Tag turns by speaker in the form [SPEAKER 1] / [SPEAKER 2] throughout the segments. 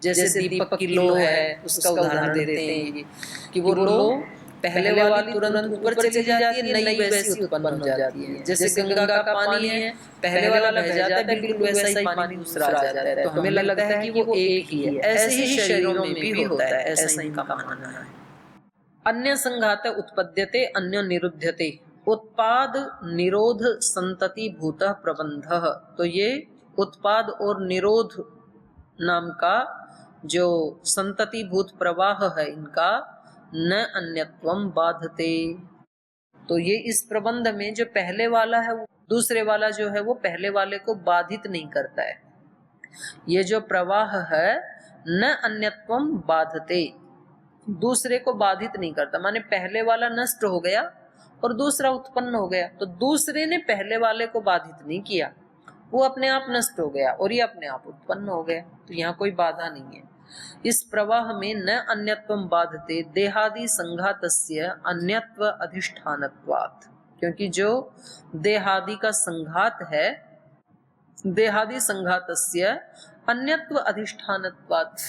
[SPEAKER 1] जैसे दीपक की लो है, उसका उदाहरण देते हैं ये कि वो लो पहले वाली तुरंत ऊपर चली जाती है, नई वैसी उत्पन्न हो जाती है। जैसे गंगा का पानी है, पहले वाला बह जाता है, बिल्कुल वैसा ही पानी दूसरा आ जाता है, तो हमें लगता है कि वो एक ही है। ऐसे ही शरीरों में भी होता है, ऐसा इनका मानना है। अन्य संघात उत्पद्यते अन्य निरुध्यते, उत्पाद निरोध संतति भूत प्रबंध। तो ये उत्पाद और निरोध नाम का जो संतति भूत प्रवाह है इनका, न अन्यत्वम बाधते। तो ये इस प्रबंध में जो पहले वाला है, दूसरे वाला जो है वो पहले वाले को बाधित नहीं करता है। ये जो प्रवाह है न अन्यत्वम बाधते, दूसरे को बाधित नहीं करता, माने पहले वाला नष्ट हो गया और दूसरा उत्पन्न हो गया, तो दूसरे ने पहले वाले को बाधित नहीं किया, वो अपने आप नष्ट हो गया और ये अपने आप उत्पन्न हो गया, तो यहाँ कोई बाधा नहीं है। इस प्रवाह में न अन्यत्वम बाधते देहादि संघातस्य अन्यत्व अधिष्ठानत्वात्, क्योंकि जो देहादि का संघात है, देहादि संघातस्य अन्यत्व अधिष्ठानत्वात्,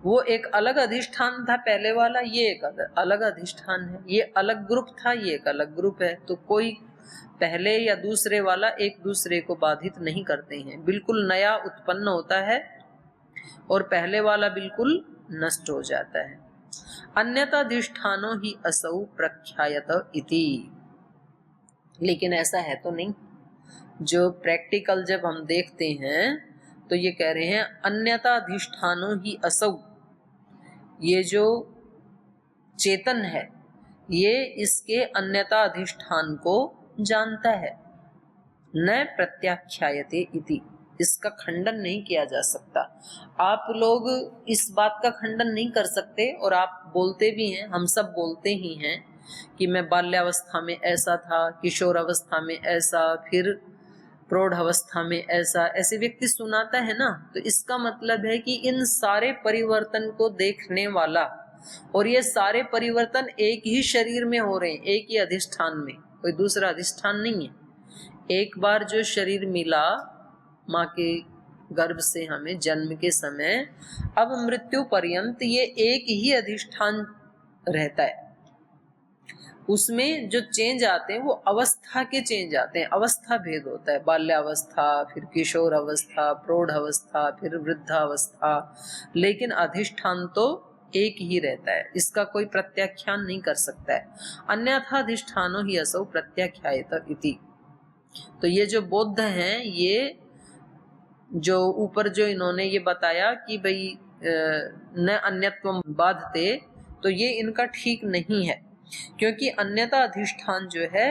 [SPEAKER 1] वो एक अलग अधिष्ठान था पहले वाला, ये एक अलग अधिष्ठान है, ये अलग ग्रुप था, ये एक अलग ग्रुप है, तो कोई पहले या दूसरे वाला एक दूसरे को बाधित नहीं करते हैं। बिल्कुल नया उत्पन्न होता है और पहले वाला बिल्कुल नष्ट हो जाता है। अन्यताधिष्ठानो ही असौ प्रख्यायत इति, लेकिन ऐसा है तो नहीं। जो प्रैक्टिकल जब हम देखते हैं तो ये कह रहे हैं अन्यताधिष्ठानो ही असौ, ये जो चेतन है ये इसके अन्यता अधिष्ठान को जानता है। न प्रत्याख्यायते इति, इसका खंडन नहीं किया जा सकता। आप लोग इस बात का खंडन नहीं कर सकते, और आप बोलते भी हैं, हम सब बोलते ही हैं कि मैं बाल्यावस्था में ऐसा था, किशोर अवस्था में ऐसा, फिर प्रौढ़ अवस्था में ऐसा, ऐसे व्यक्ति सुनाता है ना, तो इसका मतलब है कि इन सारे परिवर्तन को देखने वाला, और ये सारे परिवर्तन एक ही शरीर में हो रहे हैं, एक ही अधिष्ठान में, कोई दूसरा अधिष्ठान नहीं है। एक बार जो शरीर मिला माँ के गर्भ से हमें जन्म के समय, अब मृत्यु पर्यंत ये एक ही अधिष्ठान रहता है। उसमें जो चेंज आते हैं वो अवस्था के चेंज आते हैं, अवस्था भेद होता है, बाल्यावस्था, फिर किशोर अवस्था, प्रौढ़ अवस्था, फिर वृद्धावस्था, लेकिन अधिष्ठान तो एक ही रहता है, इसका कोई प्रत्याख्यान नहीं कर सकता है। अन्यथा अधिष्ठानो ही असौ प्रत्याख्यायत इति। तो ये जो बौद्ध हैं, ये जो ऊपर जो इन्होंने ये बताया कि भाई न अन्यत्वम बाधते, तो ये इनका ठीक नहीं है, क्योंकि अन्यता अधिष्ठान जो है,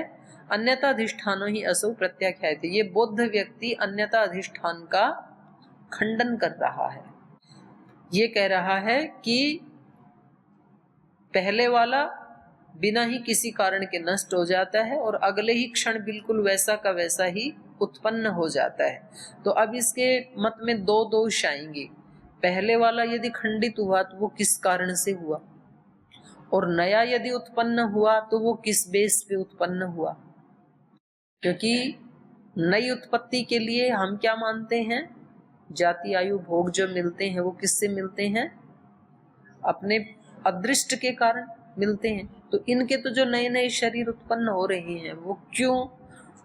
[SPEAKER 1] अन्यता अधिष्ठानो ही असौ प्रत्याख्यायते, ये बौद्ध व्यक्ति अन्यता अधिष्ठान का खंडन कर रहा है। ये कह रहा है कि पहले वाला बिना ही किसी कारण के नष्ट हो जाता है और अगले ही क्षण बिल्कुल वैसा का वैसा ही उत्पन्न हो जाता है। तो अब इसके मत में दो दोष आएंगे। पहले वाला यदि खंडित हुआ तो वो किस कारण से हुआ, और नया यदि उत्पन्न हुआ तो वो किस बेस पे उत्पन्न हुआ। क्योंकि नई उत्पत्ति के लिए हम क्या मानते हैं, जाति आयु भोग जो मिलते हैं वो किससे मिलते हैं, अपने अदृष्ट के कारण मिलते हैं। तो इनके तो जो नए नए शरीर उत्पन्न हो रहे हैं वो क्यों,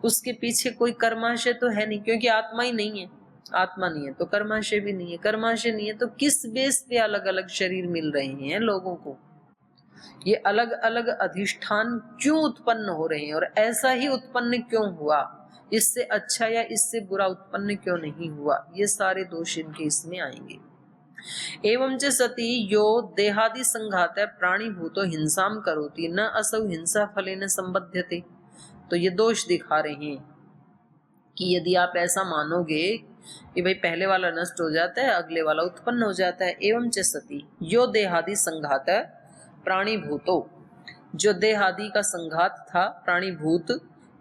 [SPEAKER 1] उसके पीछे कोई कर्माशय तो है नहीं, क्योंकि आत्मा ही नहीं है, आत्मा नहीं है तो कर्माशय भी नहीं है, कर्माशय नहीं है तो किस बेस पे अलग अलग शरीर मिल रहे हैं लोगों को, ये अलग अलग अधिष्ठान क्यों उत्पन्न हो रहे हैं, और ऐसा ही उत्पन्न क्यों हुआ, इससे अच्छा या इससे बुरा उत्पन्न क्यों नहीं हुआ, ये सारे दोष इनके इसमें आएंगे। एवं च सती यो देहादि संघात प्राणीभूतो हिंसाम करोति न असौ हिंसा फलेन संबध्यते। तो ये दोष दिखा रहे हैं कि यदि आप ऐसा मानोगे कि भाई पहले वाला नष्ट हो जाता है अगले वाला उत्पन्न हो जाता है, एवं च सती यो देहादि संघात प्राणीभूतो, जो देहादि का संघात था प्राणीभूत,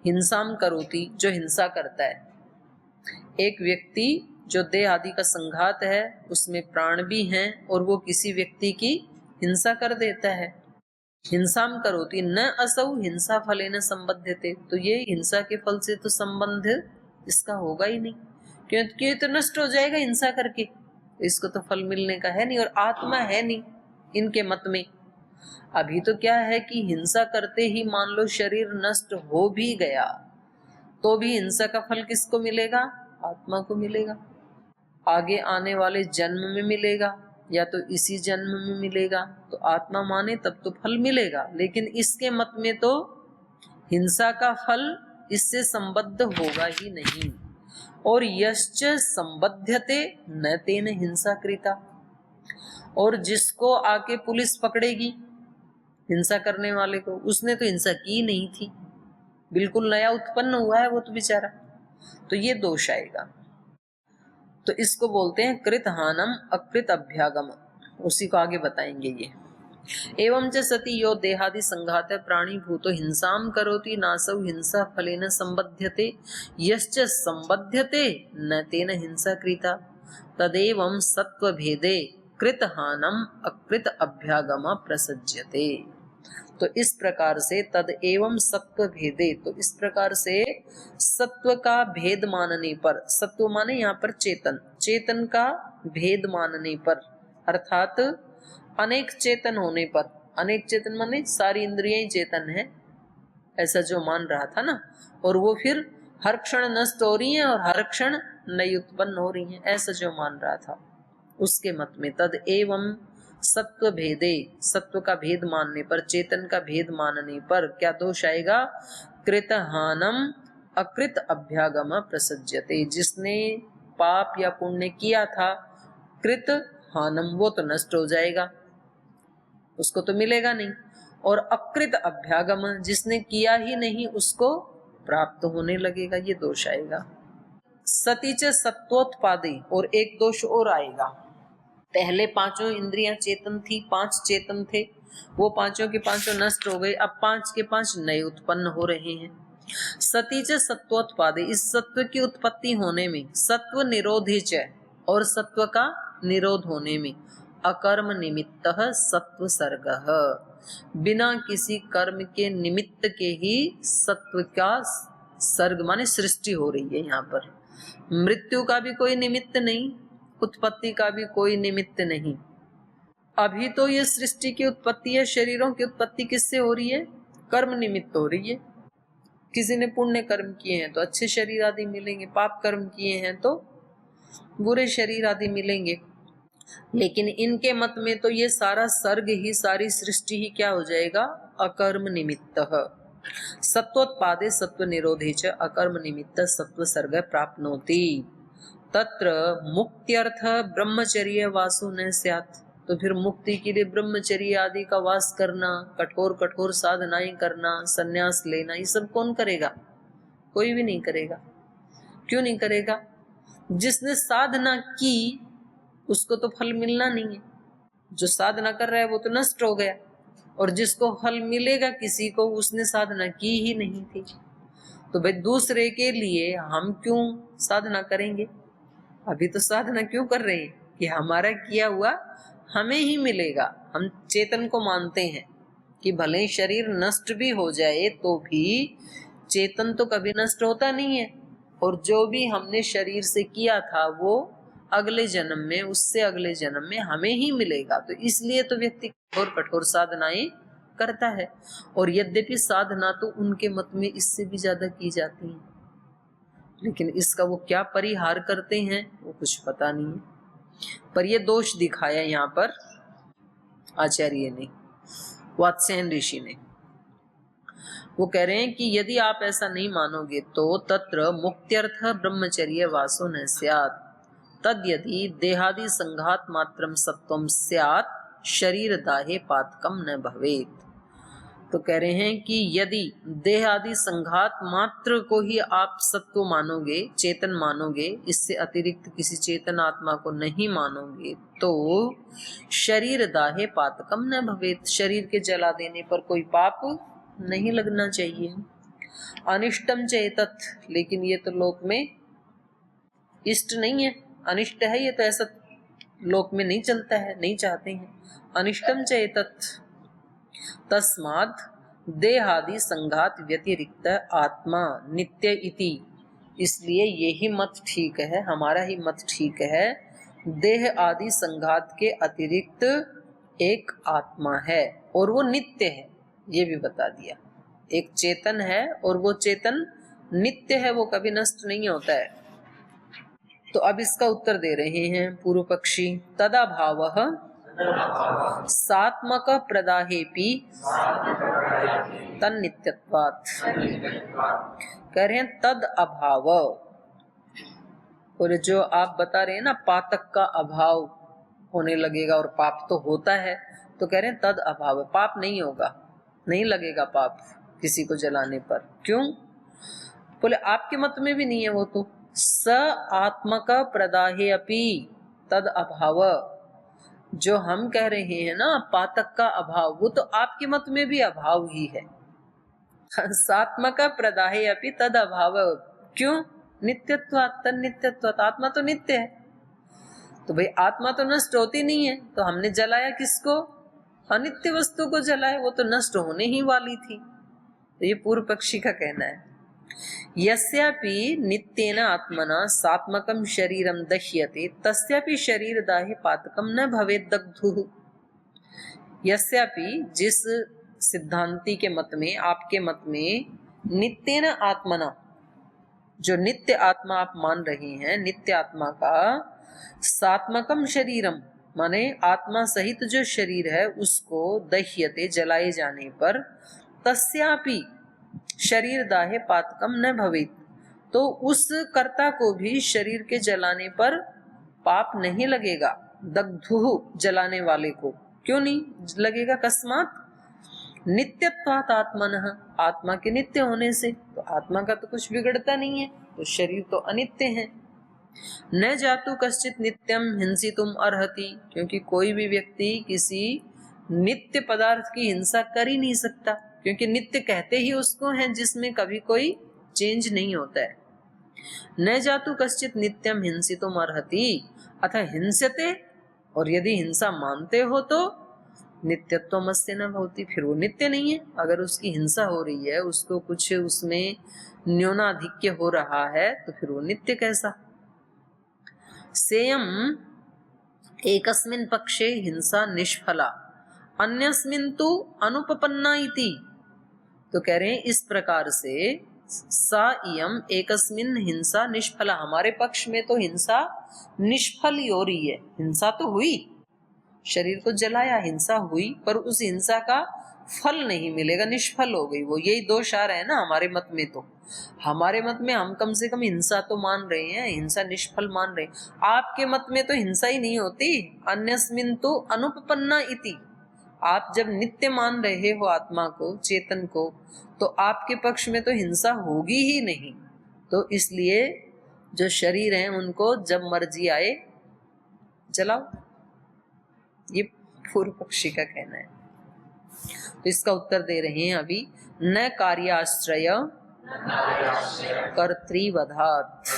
[SPEAKER 1] हिंसाम करोति, जो हिंसा करता है। एक व्यक्ति जो देह आदि का संघात है उसमें प्राण भी हैं और वो किसी व्यक्ति की हिंसा कर देता है। हिंसाम करोति न असौ हिंसा फलेन संबध्यते, तो ये हिंसा के फल से तो संबंध इसका होगा ही नहीं, क्योंकि ये तो नष्ट हो जाएगा हिंसा करके। इसको तो फल मिलने का है नहीं, और आत्मा है नहीं इनके मत में। अभी तो क्या है कि हिंसा करते ही मान लो शरीर नष्ट हो भी गया तो भी हिंसा का फल किसको मिलेगा? आत्मा को मिलेगा। आगे आने वाले जन्म में मिलेगा या तो इसी जन्म में मिलेगा। तो आत्मा माने तब तो फल मिलेगा, लेकिन इसके मत में तो हिंसा का फल इससे संबद्ध होगा ही नहीं। और यश्च संबध्यते न तेन हिंसा कृता, और जिसको आके पुलिस पकड़ेगी हिंसा करने वाले को, उसने तो हिंसा की नहीं थी, बिल्कुल नया उत्पन्न हुआ है वो तो बेचारा, तो ये दोष आएगा। तो इसको बोलते हैं कृत हानम अकृत अभ्यागम। उसी को आगे बताएंगे ये। एवं च सति यो देहादि संघात प्राणी भूतो हिंसाम करोति नासौ हिंसा फलेन संबध्यते यश्च संबध्यते न तेन हिंसा कृता तदेवं सत्व भेदे कृत हानम अकृत अभ्यागम प्रसज्यते। तो इस प्रकार से तद एवं सत्व भेदे, तो इस प्रकार से सत्व का भेद मानने पर, सत्व माने यहाँ पर चेतन, चेतन का भेद मानने पर, अर्थात अनेक चेतन होने पर, अनेक चेतन माने सारी इंद्रियां चेतन है ऐसा जो मान रहा था ना, और वो फिर हर क्षण नष्ट हो रही हैं और हर क्षण नई उत्पन्न हो रही हैं ऐसा जो मान रहा था, उसके मत में तद एवं सत्व भेदे, सत्व का भेद मानने पर, चेतन का भेद मानने पर क्या दोष आएगा? कृत हानम अकृत अभ्यागम प्रसज्यते। जिसने पाप या पुण्य किया था, कृत हानम वो तो नष्ट हो जाएगा, उसको तो मिलेगा नहीं, और अकृत अभ्यागम जिसने किया ही नहीं उसको प्राप्त होने लगेगा, ये दोष आएगा। सतीच सत्वोत्पादे, और एक दोष और आएगा। पहले पांचों इंद्रियां चेतन थी, पांच चेतन थे, वो पांचों के पांचों नष्ट हो गए, अब पांच के पांच नए उत्पन्न हो रहे हैं। सतीच सत्वोत्पादे, इस सत्व की उत्पत्ति होने में, सत्व निरोधिच, और सत्व का निरोध होने में, अकर्म निमित्त सत्व सर्गः, बिना किसी कर्म के निमित्त के ही सत्व का सर्ग माने सृष्टि हो रही है। यहाँ पर मृत्यु का भी कोई निमित्त नहीं, उत्पत्ति का भी कोई निमित्त नहीं। अभी तो ये सृष्टि की उत्पत्ति है, शरीरों की उत्पत्ति किससे हो रही है? कर्म निमित्त हो रही है। किसी ने पुण्य कर्म किए हैं तो अच्छे शरीर आदि मिलेंगे, पाप कर्म किए हैं तो बुरे शरीर आदि मिलेंगे। लेकिन इनके मत में तो ये सारा सर्ग ही, सारी सृष्टि ही क्या हो जाएगा? अकर्म निमित्त। सत्वोत्पादे सत्व निरोधे च अकर्म निमित्त सत्व सर्ग प्राप्नोति तत्र मुक्त्यर्थ ब्रह्मचर्य वासो न स्यात्। तो फिर मुक्ति के लिए ब्रह्मचर्य आदि का वास करना, कठोर कठोर साधनाएं करना, संन्यास लेना, ये सब कौन करेगा? कोई भी नहीं करेगा। क्यों नहीं करेगा? जिसने साधना की उसको तो फल मिलना नहीं है, जो साधना कर रहा है वो तो नष्ट हो गया, और जिसको फल मिलेगा किसी को, उसने साधना की ही नहीं थी। तो भाई दूसरे के लिए हम क्यों साधना करेंगे? अभी तो साधना क्यों कर रहे हैं कि हमारा किया हुआ हमें ही मिलेगा। हम चेतन को मानते हैं कि भले ही शरीर नष्ट भी हो जाए तो भी चेतन तो कभी नष्ट होता नहीं है, और जो भी हमने शरीर से किया था वो अगले जन्म में, उससे अगले जन्म में हमें ही मिलेगा। तो इसलिए तो व्यक्ति कठोर कठोर साधनाएं करता है। और यद्यपि साधना तो उनके मत में इससे भी ज्यादा की जाती है, लेकिन इसका वो क्या परिहार करते हैं वो कुछ पता नहीं है। पर ये दोष दिखाया यहाँ पर आचार्य ने, वात्स्ययन ऋषि ने। वो कह रहे हैं कि यदि आप ऐसा नहीं मानोगे तो तत्र मुक्त्यर्थ ब्रह्मचर्य वासो न स्यात् तद्यदि देहादि संघात मात्रम सत्वम स्यात् शरीर दाहे पातकम न भवेत्। तो कह रहे हैं कि यदि देह आदि संघात मात्र को ही आप सत्व मानोगे, चेतन मानोगे, इससे अतिरिक्त किसी चेतन आत्मा को नहीं मानोगे, तो शरीर दाहे पातकम न भवेत्, शरीर के जला देने पर कोई पाप नहीं लगना चाहिए। अनिष्टम चेतत, लेकिन ये तो लोक में इष्ट नहीं है, अनिष्ट है ये तो, ऐसा लोक में नहीं चलता है, नहीं चाहते हैं। अनिष्टम चेतत तस्मात् देहादि संघात व्यतिरिक्त आत्मा नित्य इति, इसलिए यही मत ठीक है, हमारा ही मत ठीक है देह आदि संघात के अतिरिक्त एक आत्मा है और वो नित्य है, ये भी बता दिया। एक चेतन है और वो चेतन नित्य है, वो कभी नष्ट नहीं होता है। तो अब इसका उत्तर दे रहे हैं पूर्व पक्षी। तदाभावः सात्मक प्रदाहेपि तन्नित्यत्वात्। कह रहे हैं तद अभाव, और जो आप बता रहे हैं ना पातक का अभाव होने लगेगा और पाप तो होता है, तो कह रहे हैं तद अभाव, पाप नहीं होगा, नहीं लगेगा पाप किसी को जलाने पर। क्यों? बोले आपके मत में भी नहीं है वो, तो स आत्मक प्रदाहे अपि तद अभाव, जो हम कह रहे हैं ना पातक का अभाव, वो तो आपके मत में भी अभाव ही है। सात्मक प्रदाहे अपि तद अभाव, क्यों? नित्यत्वात् तन्नित्यत्वात्, आत्मा तो नित्य है। तो भाई आत्मा तो नष्ट होती नहीं है, तो हमने जलाया किसको? अनित्य वस्तु को जलाया, वो तो नष्ट होने ही वाली थी। तो ये पूर्व पक्षी का कहना है। यस्यापि नित्येन आत्मना सात्मकं शरीरं दह्यते तस्यापि शरीर दाहे पातकं न भवेत् दग्धुः। यस्यापि, जिस सिद्धांती के मत में, आपके मत में, नित्येन आत्मना, जो नित्य आत्मा आप मान रहे हैं, नित्य आत्मा का सात्मकम शरीरम माने आत्मा सहित जो शरीर है उसको दह्यते जलाए जाने पर तस्यापि शरीर दाहे पातकम न भवेत्, तो उस कर्ता को भी शरीर के जलाने पर पाप नहीं लगेगा। दग्धुः जलाने वाले को क्यों नहीं लगेगा? कस्मात् नित्यत्वात् आत्मनः, आत्मा के नित्य होने से। तो आत्मा का तो कुछ बिगड़ता नहीं है, तो शरीर तो अनित्य है। न जातु कश्चित नित्यम हिंसितुम अर्हति, क्योंकि कोई भी व्यक्ति किसी नित्य पदार्थ की हिंसा कर ही नहीं सकता, क्योंकि नित्य कहते ही उसको है जिसमें कभी कोई चेंज नहीं होता है। न जातु कश्चित नित्यम हिंसितुम अर्हति अथ हिंस्यते, और यदि हिंसा मानते हो तो नित्यत्वमस्य न भवति, फिर वो नित्य नहीं है। अगर उसकी हिंसा हो रही है, उसको कुछ उसमें न्यूनाधिक्य हो रहा है, तो फिर वो नित्य कैसा? सेयम एकस्मिन् पक्षे हिंसा निष्फला अन्यस्मिन् तु अनुपपन्ना इति। तो कह रहे हैं इस प्रकार से सा इयम एकस्मिन् हिंसा निष्फला, हमारे पक्ष में तो हिंसा निष्फल ही हो रही है। हिंसा तो हुई, शरीर को जलाया, हिंसा हुई, पर उस हिंसा का फल नहीं मिलेगा, निष्फल हो गई वो। यही दोष आ रहा है ना हमारे मत में। तो हमारे मत में हम कम से कम हिंसा तो मान रहे हैं, हिंसा निष्फल मान रहे हैं। आपके मत में तो हिंसा ही नहीं होती। अन्यस्मिन् तु अनुपपन्ना इति, आप जब नित्य मान रहे हो आत्मा को, चेतन को, तो आपके पक्ष में तो हिंसा होगी ही नहीं। तो इसलिए जो शरीर है उनको जब मर्जी आए जलाओ, ये पूर्व पक्षी का कहना है। तो इसका उत्तर दे रहे हैं अभी। न कार्याश्रय कर्तृवधात्,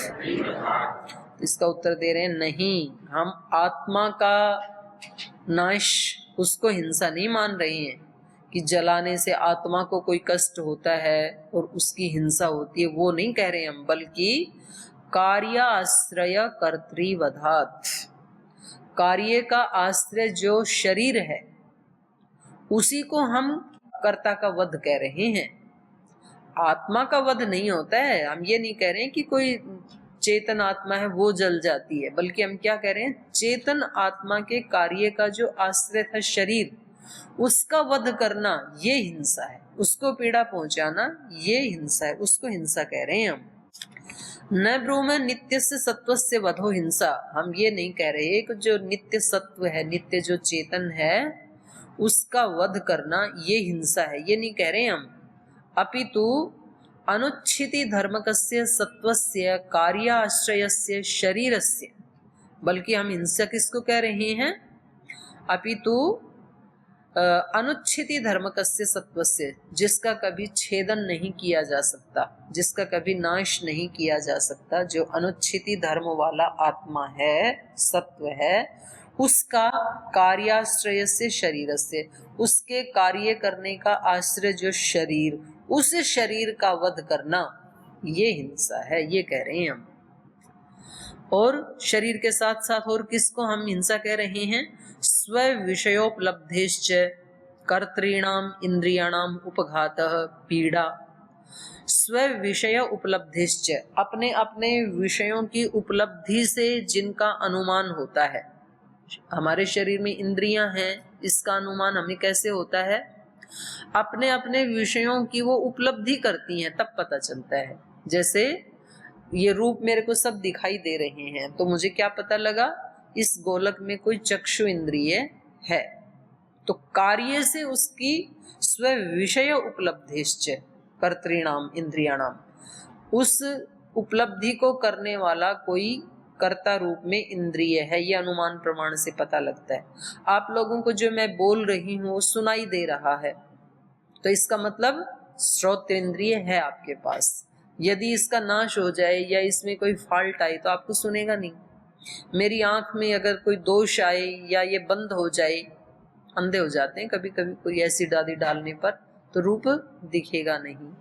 [SPEAKER 1] इसका उत्तर दे रहे हैं नहीं, हम आत्मा का नाश, उसको हिंसा नहीं मान रहे हैं कि जलाने से आत्मा को कोई कष्ट होता है और उसकी हिंसा होती है, वो नहीं कह रहे हम, बल्कि कार्याश्रय कर्तृवधात्, कार्य का आश्रय जो शरीर है उसी को हम कर्ता का वध कह रहे हैं। आत्मा का वध नहीं होता है। हम ये नहीं कह रहे हैं कि कोई चेतन आत्मा है वो जल जाती है, बल्कि हम क्या कह रहे हैं, चेतन आत्मा के कार्य का जो आश्रय था शरीर, उसका वध करना ये हिंसा है, उसको पीड़ा पहुंचाना ये हिंसा है, उसको हिंसा कह रहे हैं हम। न ब्रूम नित्य से सत्व से वधो हिंसा, हम ये नहीं कह रहे कि जो नित्य सत्व है, नित्य जो चेतन है, उसका वध करना ये हिंसा है, ये नहीं कह रहे हम। अपितु अनुच्छिति धर्मकस्य सत्वस्य कार्याश्रयस्य शरीरस्य, बल्कि हम हिंसा किसको कह रहे हैं? अपितु अनुच्छिति धर्मकस्य सत्वस्य, जिसका कभी छेदन नहीं किया जा सकता, जिसका कभी नाश नहीं किया जा सकता, जो अनुच्छिति धर्म वाला आत्मा है, सत्व है, उसका कार्याश्रय से शरीर से, उसके कार्य करने का आश्रय जो शरीर, उस शरीर का वध करना ये हिंसा है, ये कह रहे हैं हम। और शरीर के साथ साथ और किसको हम हिंसा कह रहे हैं? स्व विषयोपलब्धेश्च कर्तॄणाम इंद्रियाणाम उपघातः पीड़ा। स्व विषय उपलब्धिश्च, अपने अपने विषयों की उपलब्धि से जिनका अनुमान होता है। हमारे शरीर में इंद्रियां हैं, इसका अनुमान हमें कैसे होता है? अपने अपने विषयों की वो उपलब्धि करती हैं तब पता चलता है। जैसे ये रूप मेरे को सब दिखाई दे रहे हैं, तो मुझे क्या पता लगा? इस गोलक में कोई चक्षु इंद्रिय है, तो कार्य से उसकी स्व विषय उपलब्धिश्च कर्तॄणाम इंद्रियाणाम, उस उपलब्धि को करने वाला कोई कर्ता रूप में इंद्रिय है, ये अनुमान प्रमाण से पता लगता है। आप लोगों को जो मैं बोल रही हूँ वो सुनाई दे रहा है, तो इसका मतलब श्रोत्र इंद्रिय है आपके पास। यदि इसका नाश हो जाए या इसमें कोई फॉल्ट आए तो आपको सुनेगा नहीं। मेरी आंख में अगर कोई दोष आए या ये बंद हो जाए, अंधे हो जाते हैं कभी कभी कोई एसिड आदि डालने पर, तो रूप दिखेगा नहीं।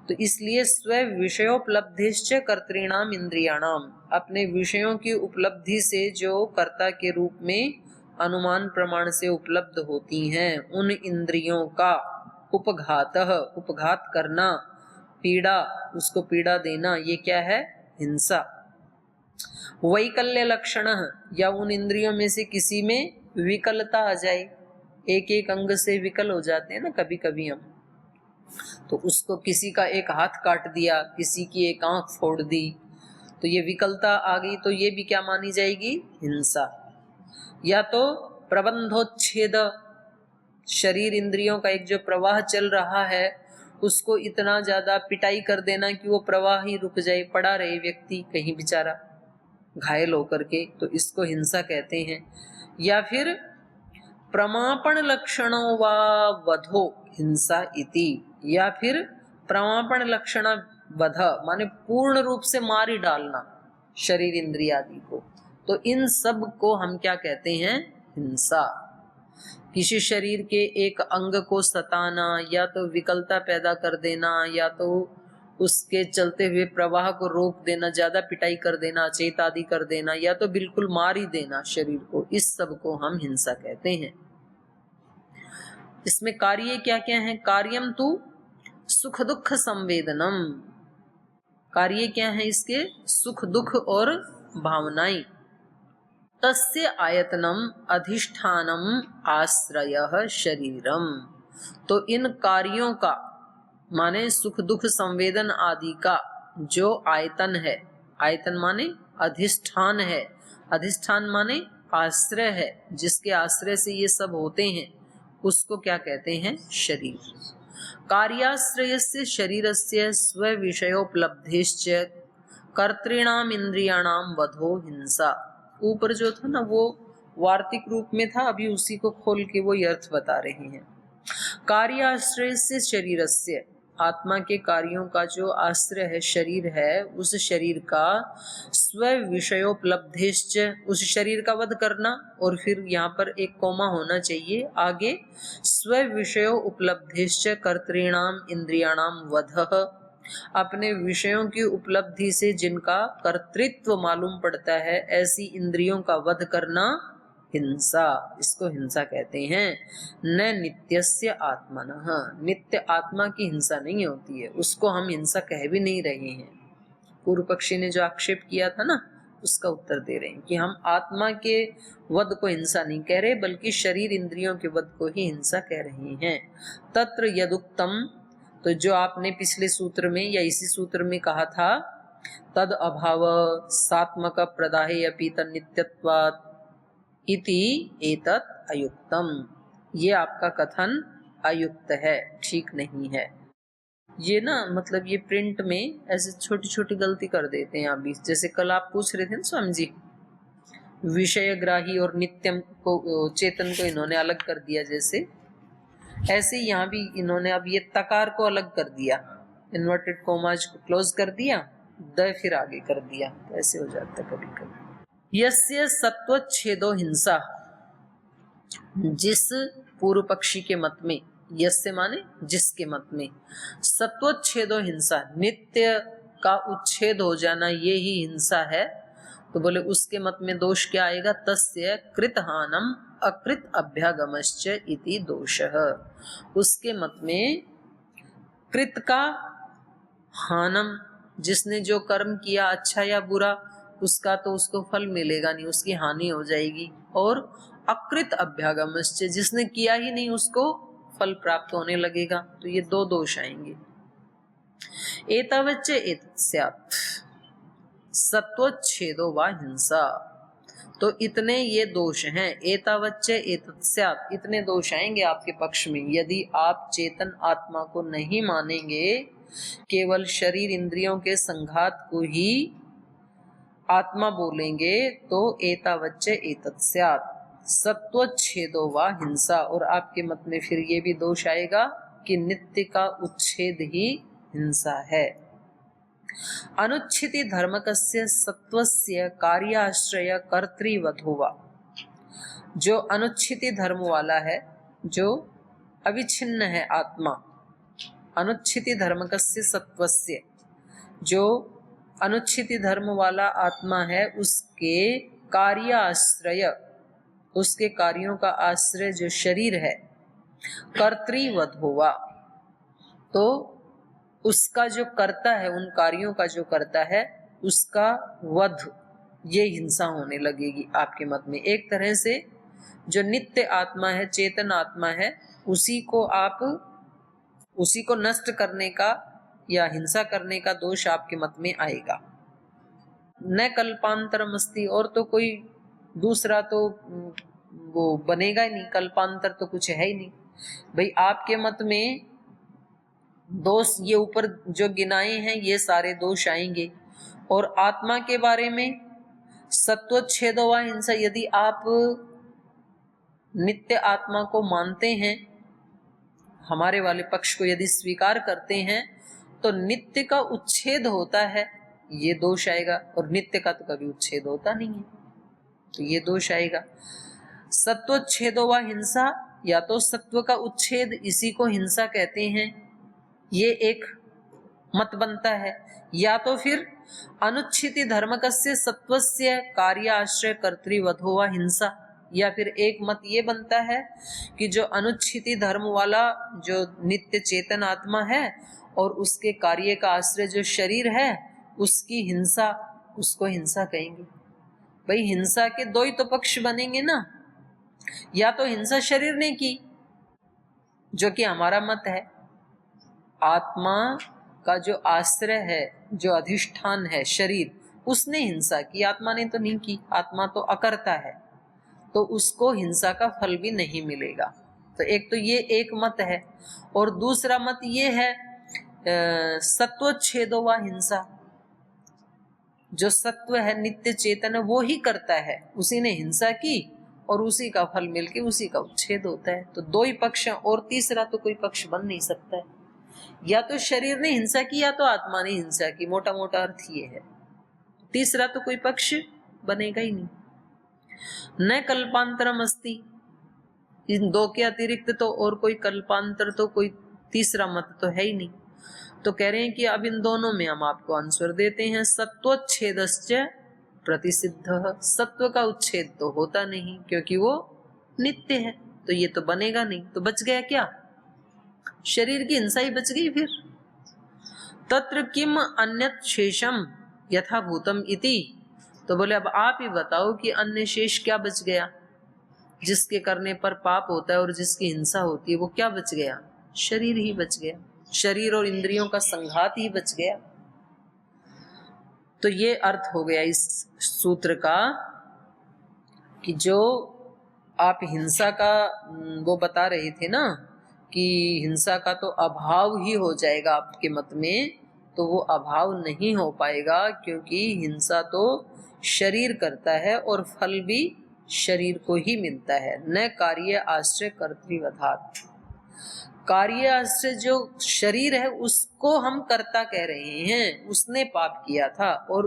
[SPEAKER 1] तो इसलिए स्व विषयोपलब्धिश्च कर्तॄणाम इंद्रियाणाम, अपने विषयों की उपलब्धि से जो कर्ता के रूप में अनुमान प्रमाण से उपलब्ध होती हैं, उन इंद्रियों का उपघातः, उपघात करना, पीड़ा, उसको पीड़ा देना, ये क्या है? हिंसा। वैकल्य लक्षण, या उन इंद्रियों में से किसी में विकलता आ जाए, एक एक अंग से विकल हो जाते हैं ना कभी कभी हम, तो उसको किसी का एक हाथ काट दिया, किसी की एक आंख फोड़ दी, तो ये विकलता आ गई, तो ये भी क्या मानी जाएगी? हिंसा। या तो प्रबंधोच्छेद, शरीर इंद्रियों का एक जो प्रवाह चल रहा है उसको इतना ज्यादा पिटाई कर देना कि वो प्रवाह ही रुक जाए, पड़ा रहे व्यक्ति कहीं बेचारा घायल होकर के, तो इसको हिंसा कहते हैं। या फिर प्रमापण लक्षणों वा वधो हिंसा इति, या फिर प्रमापण लक्षण वध माने पूर्ण रूप से मार ही डालना शरीर इंद्रिय आदि को, तो इन सब को हम क्या कहते हैं? हिंसा। किसी शरीर के एक अंग को सताना, या तो विकलता पैदा कर देना, या तो उसके चलते हुए प्रवाह को रोक देना, ज्यादा पिटाई कर देना, चेत आदि कर देना, या तो बिल्कुल मार ही देना शरीर को, इस सब को हम हिंसा कहते हैं। इसमें कार्य क्या क्या है? कार्यम तु सुख दुख संवेदनम, कार्य क्या है इसके? सुख दुख और भावनाएं। तस्य आयतनम अधिष्ठानम आश्रयः शरीरम, तो इन कार्यों का माने सुख दुख संवेदन आदि का जो आयतन है, आयतन माने अधिष्ठान है, अधिष्ठान माने आश्रय है, जिसके आश्रय से ये सब होते हैं, उसको क्या कहते हैं? शरीर। कार्याश्रयस्य शरीरस्य स्व विषयोपलब्धिश्च कर्तॄणाम इंद्रियाणाम वधो हिंसा। ऊपर जो था ना वो वार्तिक रूप में था, अभी उसी को खोल के वो अर्थ बता रहे हैं। कार्याश्रय से शरीरस्य, आत्मा के कार्यों का जो आश्रय है, शरीर है, उस शरीर का स्व विषयोपलब्धिश्च, उस शरीर का वध करना, और फिर यहाँ पर एक कोमा होना चाहिए आगे, स्व विषयोपलब्धिश्च कर्तॄणाम इंद्रियाणाम वधः, अपने विषयों की उपलब्धि से जिनका कर्तृत्व मालूम पड़ता है, ऐसी इंद्रियों का वध करना हिंसा, इसको हिंसा कहते हैं। न नित्यस्य आत्मनः, नित्य आत्मा की हिंसा नहीं होती है, उसको हम हिंसा कह भी नहीं रहे हैं। पूर्व पक्षी ने जो आक्षेप किया था ना, उसका उत्तर दे रहे हैं कि हम आत्मा के वध को हिंसा नहीं कह रहे, बल्कि शरीर इंद्रियों के वध को ही हिंसा कह रहे हैं। तत्र यदुक्तम, तो जो आपने पिछले सूत्र में या इसी सूत्र में कहा था, तद अभाव सात्मक प्रदाहे अपि तन्नित्यत्वात् इति एतत् अयुक्तम, ये आपका कथन अयुक्त है, ठीक नहीं है। ये ना मतलब ये प्रिंट में ऐसे छोटी छोटी गलती कर देते हैं अभी। जैसे कल आप पूछ रहे थे ना स्वामी जी, विषयग्राही और नित्यम को, चेतन को इन्होंने अलग कर दिया, जैसे ऐसे यहाँ भी इन्होंने अब ये तकार को अलग कर दिया, इन्वर्टेड कोमाज को क्लोज कर दिया, द फिर आगे कर दिया, ऐसे हो जाता कभी कभी। यस्य सत्वच्छेदो हिंसा, जिस पूर्व पक्षी के मत में, यस्य माने जिसके मत में, सत्वच्छेदो हिंसा, नित्य का उच्छेद हो जाना ये ही हिंसा है, तो बोले उसके मत में दोष क्या आएगा, तस्य कृत हानम अकृत अभ्यागमश्च इति दोषः। उसके मत में कृत का हानम, जिसने जो कर्म किया अच्छा या बुरा, उसका तो उसको फल मिलेगा नहीं, उसकी हानि हो जाएगी। और अकृत अभ्यागमश्च, जिसने किया ही नहीं उसको फल प्राप्त होने लगेगा। तो ये दो दोष आएंगे। एतावच्च एतस्यात् सत्वच्छेदो वा हिंसा। तो इतने ये दोष हैं, एतावच्च एतस्यात्, इतने दोष आएंगे आपके पक्ष में यदि आप चेतन आत्मा को नहीं मानेंगे, केवल शरीर इंद्रियों के संघात को ही आत्मा बोलेंगे। तो एतावच्च एतस्यात् सत्वच्छेदो वा हिंसा, और आपके मत में फिर ये भी दोष आएगा कि नित्य का उच्छेद ही हिंसा है। अनुच्छिति धर्मकस्य सत्वस्य कार्याश्रय कर्तृवधोवा। जो अनुच्छिति धर्म वाला है, जो अविच्छिन्न है आत्मा, अनुच्छिति धर्मकस्य सत्वस्य, जो अनुच्छिति धर्म वाला आत्मा है, उसके कार्याश्रय, उसके कार्यों का आश्रय जो शरीर है, कर्तृवधोवा, तो उसका जो करता है, उन कार्यों का जो करता है उसका वध, ये हिंसा होने लगेगी आपके मत में। एक तरह से जो नित्य आत्मा है, चेतन आत्मा है, उसी को नष्ट करने का या हिंसा करने का दोष आपके मत में आएगा। न कल्पांतरम अस्ति, और तो कोई दूसरा तो वो बनेगा ही नहीं, कल्पांतर तो कुछ है ही नहीं। भाई आपके मत में दोष ये ऊपर जो गिनाए हैं ये सारे दोष आएंगे। और आत्मा के बारे में सत्वच्छेद व हिंसा, यदि आप नित्य आत्मा को मानते हैं, हमारे वाले पक्ष को यदि स्वीकार करते हैं, तो नित्य का उच्छेद होता है, ये दोष आएगा। और नित्य का तो कभी उच्छेद होता नहीं है, तो ये दोष आएगा। सत्वच्छेद व हिंसा, या तो सत्व का उच्छेद, इसी को हिंसा कहते हैं, ये एक मत बनता है। या तो फिर अनुच्छिति धर्मकस्य सत्वस्य कार्याश्रय कर्तृवधो व हिंसा, या फिर एक मत ये बनता है कि जो अनुच्छिति धर्म वाला जो नित्य चेतन आत्मा है और उसके कार्य का आश्रय जो शरीर है, उसकी हिंसा, उसको हिंसा कहेंगे। भाई हिंसा के दो ही तो पक्ष बनेंगे ना, या तो हिंसा शरीर ने की, जो कि हमारा मत है, आत्मा का जो आश्रय है, जो अधिष्ठान है शरीर, उसने हिंसा की, आत्मा ने तो नहीं की, आत्मा तो अकर्ता है, तो उसको हिंसा का फल भी नहीं मिलेगा। तो एक तो ये एक मत है। और दूसरा मत ये है सत्वच्छेदो व हिंसा, जो सत्व है, नित्य चेतन है, वो ही करता है, उसी ने हिंसा की और उसी का फल मिलके उसी का उच्छेद होता है। तो दो ही पक्ष हैं, और तीसरा तो कोई पक्ष बन नहीं सकता है। या तो शरीर ने हिंसा की या तो आत्मा ने हिंसा की, मोटा मोटा अर्थ ये है। तीसरा तो कोई पक्ष बनेगा ही नहीं। न कल्पांतरम अस्ति, इन दो के अतिरिक्त तो और कोई कल्पांतर, तो कोई तीसरा मत तो है ही नहीं। तो कह रहे हैं कि अब इन दोनों में हम आपको आंसर देते हैं। सत्वच्छेदश्च प्रतिसिद्ध, सत्व का उच्छेद तो होता नहीं क्योंकि वो नित्य है, तो ये तो बनेगा नहीं। तो बच गया क्या, शरीर की हिंसा ही बच गई। फिर तत्र किम अन्यत् शेषम यथाभूतम इति, तो बोले अब आप ही बताओ कि अन्य शेष क्या बच गया, जिसके करने पर पाप होता है और जिसकी हिंसा होती है, वो क्या बच गया, शरीर ही बच गया, शरीर और इंद्रियों का संघात ही बच गया। तो ये अर्थ हो गया इस सूत्र का कि जो आप हिंसा का वो बता रहे थे ना कि हिंसा का तो अभाव ही हो जाएगा आपके मत में, तो वो अभाव नहीं हो पाएगा, क्योंकि हिंसा तो शरीर करता है और फल भी शरीर को ही मिलता है। न कार्य आश्रय कर्तृवधात, कार्य आश्रय जो शरीर है उसको हम कर्ता कह रहे हैं, उसने पाप किया था और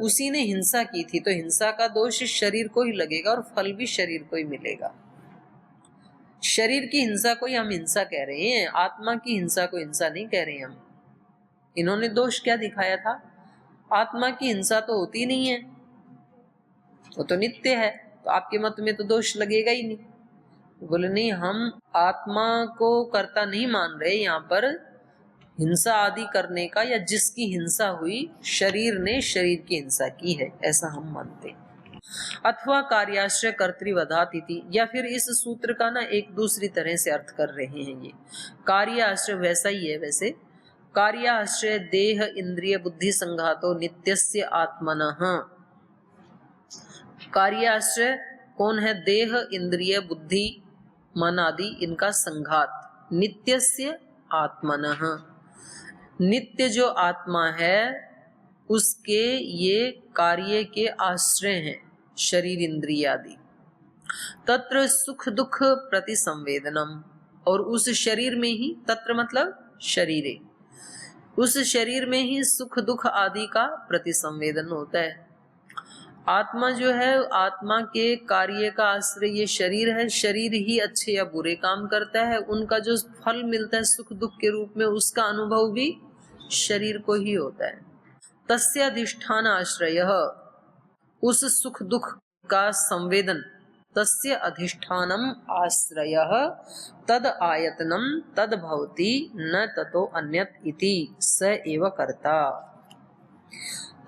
[SPEAKER 1] उसी ने हिंसा की थी, तो हिंसा का दोष शरीर को ही लगेगा और फल भी शरीर को ही मिलेगा। शरीर की हिंसा को ही हम हिंसा कह रहे हैं, आत्मा की हिंसा को हिंसा नहीं कह रहे हैं हम। इन्होंने दोष क्या दिखाया था, आत्मा की हिंसा तो होती नहीं है, वो तो नित्य है, तो आपके मत में तो दोष लगेगा ही नहीं। बोले नहीं, हम आत्मा को कर्ता नहीं मान रहे यहाँ पर हिंसा आदि करने का, या जिसकी हिंसा हुई शरीर ने शरीर की हिंसा की है, ऐसा हम मानते हैं। अथवा कार्याश्रय कर्तृवधात इति, या फिर इस सूत्र का ना एक दूसरी तरह से अर्थ कर रहे हैं ये। कार्याश्रय वैसा ही है वैसे, कार्याश्रय देह इंद्रिय बुद्धि संघातो नित्यस्य आत्मनः। कार्याश्रय कौन है? देह इंद्रिय बुद्धि मन आदि इनका संघात, नित्यस्य आत्मनः, नित्य जो आत्मा है उसके ये कार्य के आश्रय हैं, शरीर इंद्रिय आदि। तत्र सुख दुख प्रति संवेदनम, और उस शरीर में ही, तत्र मतलब शरीरे, उस शरीर में ही सुख दुख आदि का प्रति संवेदन होता है। आत्मा जो है, आत्मा के कार्य का आश्रय ये शरीर है, शरीर ही अच्छे या बुरे काम करता है, उनका जो फल मिलता है सुख दुख के रूप में, उसका अनुभव भी शरीर को ही होता है। तस्य अधिष्ठान आश्रय, उस सुख दुख का संवेदन, तस्य अधिष्ठानम आश्रय तद आयतनम तद भवति न ततो अन्यत इति स एव कर्ता।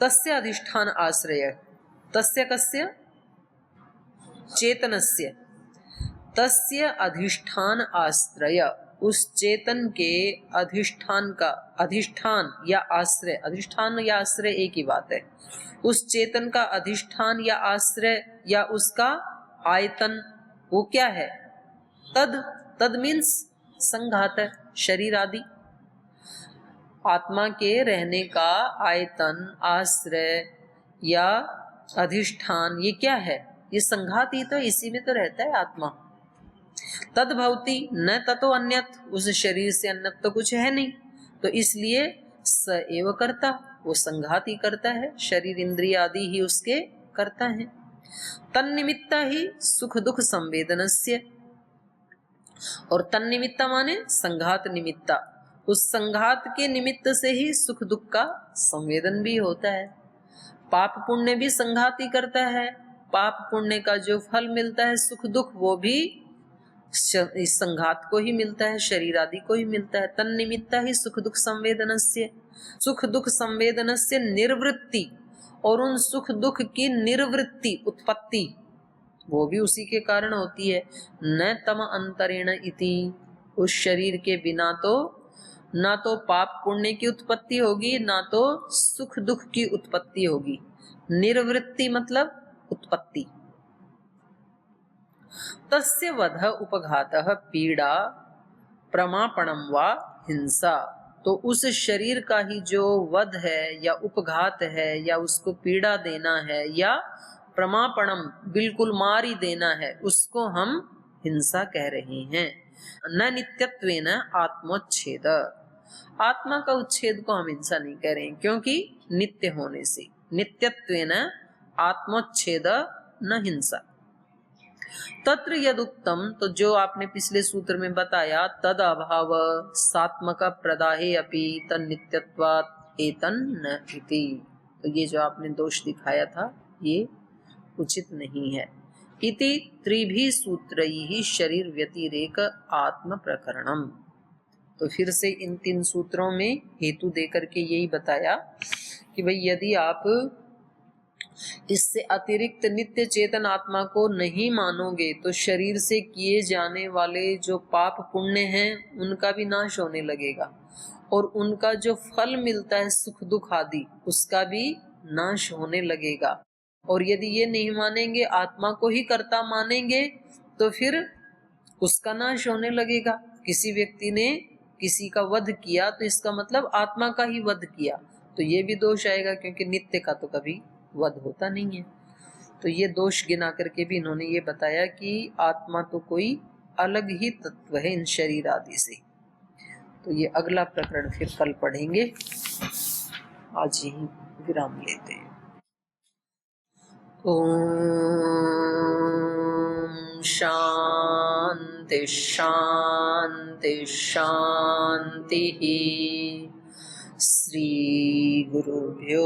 [SPEAKER 1] तस्य अधिष्ठान आश्रय, तस्य कस्य? चेतनस्य, तस्य अधिष्ठान आश्रय, उस चेतन के अधिष्ठान का, अधिष्ठान या आश्रय, अधिष्ठान या आश्रय एक ही बात है, उस चेतन का अधिष्ठान या आश्रय या उसका आयतन, वो क्या है? तद, तद मीन्स संघात है, शरीर आदि। आत्मा के रहने का आयतन, आश्रय या अधिष्ठान ये क्या है? ये संघात ही तो, इसी में तो रहता है आत्मा। तद भवति न ततो अन्यत, उस शरीर से अन्यत तो कुछ है नहीं, तो इसलिए स एव कर्ता, वो संघात ही करता है, शरीर इंद्रिय आदि ही उसके करता है। तन्निमित्ता ही सुख दुख संवेदनस्य, और तन्निमित्ता माने संघात निमित्ता, उस संघात के निमित्त से ही सुख दुख का संवेदन भी होता है। पाप पुण्य भी संघात ही करता है, पाप पुण्य का जो फल मिलता है सुख दुख, वो भी इस संघात को ही मिलता है, शरीर आदि को ही मिलता है। तन्निमित्ता ही सुख दुख संवेदनस्य, सुख दुख संवेदनस्य निर्वृत्ति, और उन सुख दुख की निर्वृत्ति, उत्पत्ति, वो भी उसी के कारण होती है। न तम अंतरेण इति, उस शरीर के बिना तो ना तो पाप पुण्य की उत्पत्ति होगी, ना तो सुख दुख की उत्पत्ति होगी। निर्वृत्ति मतलब उत्पत्ति। तस्य वध उपघातः पीड़ा प्रमापणम वा हिंसा, तो उस शरीर का ही जो वध है या उपघात है या उसको पीड़ा देना है या प्रमापणम बिल्कुल मार ही देना है, उसको हम हिंसा कह रहे हैं। न नित्यत्वेन आत्मोच्छेद, आत्मा का उच्छेद को हम हिंसा नहीं कह रहे हैं, क्योंकि नित्य होने से। नित्यत्वेन आत्मोच्छेद न हिंसा। तत्र यदुक्तम, तो जो आपने पिछले सूत्र में बताया, तद अभाव सात्मक प्रदाहे अपि तन्नित्यत्वात् एतन न इति, तो ये जो आपने दोष दिखाया था ये उचित नहीं है। इति त्रिभी सूत्रैहि शरीर व्यतिरेक आत्म प्रकरणम, तो फिर से इन 3 सूत्रों में हेतु देकर के यही बताया कि भाई यदि आप इससे अतिरिक्त नित्य चेतन आत्मा को नहीं मानोगे तो शरीर से किए जाने वाले जो पाप पुण्य हैं उनका भी नाश होने लगेगा, और उनका जो फल मिलता है सुख दुख आदि उसका भी नाश होने लगेगा। और यदि ये नहीं मानेंगे, आत्मा को ही कर्ता मानेंगे, तो फिर उसका नाश होने लगेगा। किसी व्यक्ति ने किसी का वध किया तो इसका मतलब आत्मा का ही वध किया, तो ये भी दोष आएगा, क्योंकि नित्य का तो कभी वध होता नहीं है। तो ये दोष गिना करके भी इन्होंने ये बताया कि आत्मा तो कोई अलग ही तत्व है इन शरीर आदि से। तो ये अगला प्रकरण फिर कल पढ़ेंगे, आज यही विराम लेते हैं। ओम शांति शांति शांति। श्री गुरुभ्यो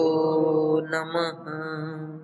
[SPEAKER 1] नमः।